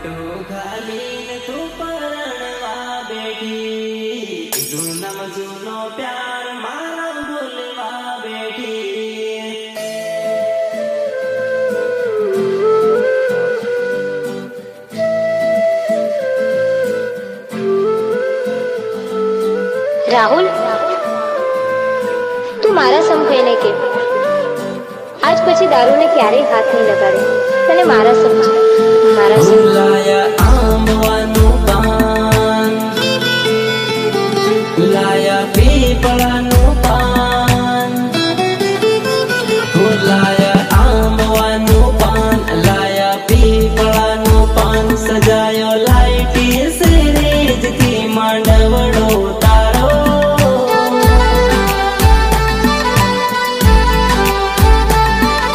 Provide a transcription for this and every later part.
घूंघटो घालीने तू परણवा बेठी, जूनम जूनो प्यार मारा भूलवा बेठी। રાહુલ, તું મારા સમ કહીને કે આજ પછી દારૂને ક્યારેય હાથ નહીં લગાડે. તને મારા સમ છે, મારા સમ. લાયા આંબવાનું પાન, લાયા પીપળાનું પાન, લાયા આંબવાનું પાન, લાયા પીપળાનું પાન, સજાયો લાઈટી સેરેજથી માંડવડો તારો.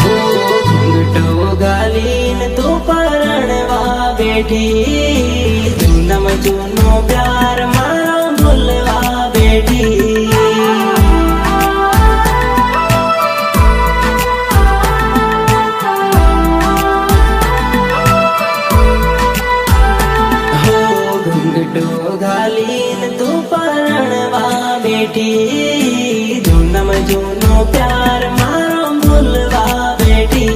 ઘૂંઘટો ઘાલીને તું પરણવા બેઠી, જૂનમ જૂનો પ્યાર મારો ભૂલવા બેઠી. घूंघटो घालीने तू परणवा बेठी, जूनम जूनो प्यार मारो भूलवा बेठी.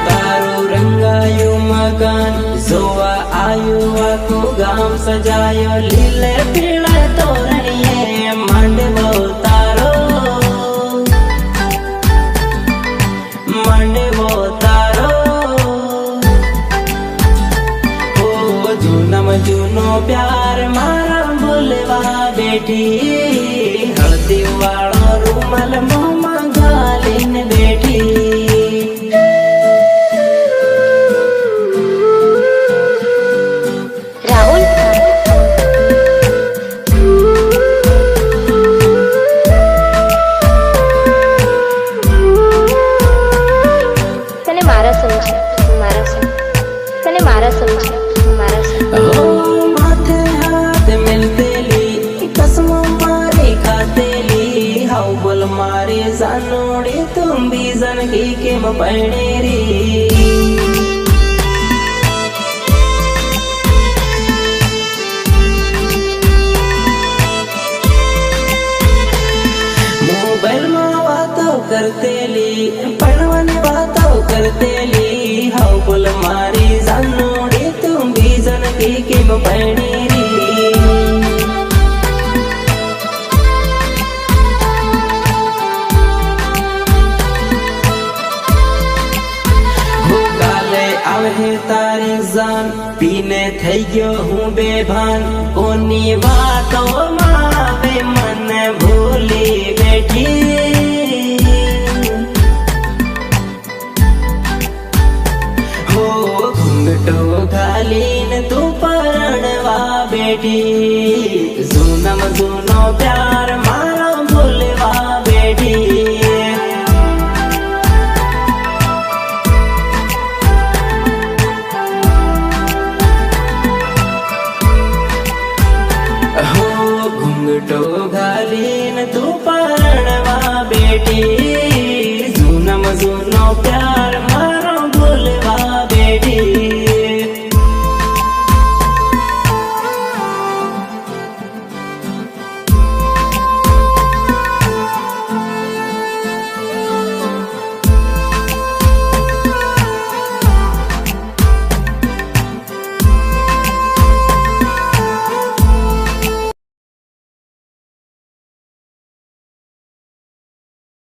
તારું રંગાયું મકાન જોવા આયુ આખું ગામ, સજાયો લીલે પીળા તોરણીએ માંડવો તારો, માંડવો તારો. ઓ જૂનમ જૂનો પ્યાર મારા ભૂલવા બેઠી, હળદી વાળો રૂમાલ મોંમાં ઘાલીને બેઠી. રાહુલ, તને મારા સમ છે, મારા સમ. તને મારા સમ છે, મારા સમ. ओ माथे हाथ मिलतेली, कसमों मारे खातेली, हाउ बोल मारे जानोड़े तुम भी जनकी के मपणेरी. मोबाइल में बातों करतेली, पढ़वाने बातों करतेली, हाउ बोल मारी जानोड़े तुम भी जनकी के मपणेरी. કાલે આવે તારી જાન, પીને થઈ ગયો હું બેભાન, કોની વાતોમાં આવે મને ભૂલી બેઠી. હો ઘૂંઘટો ઘાલીને તું પરણવા બેઠી, જૂનમ જૂનો પ્યાર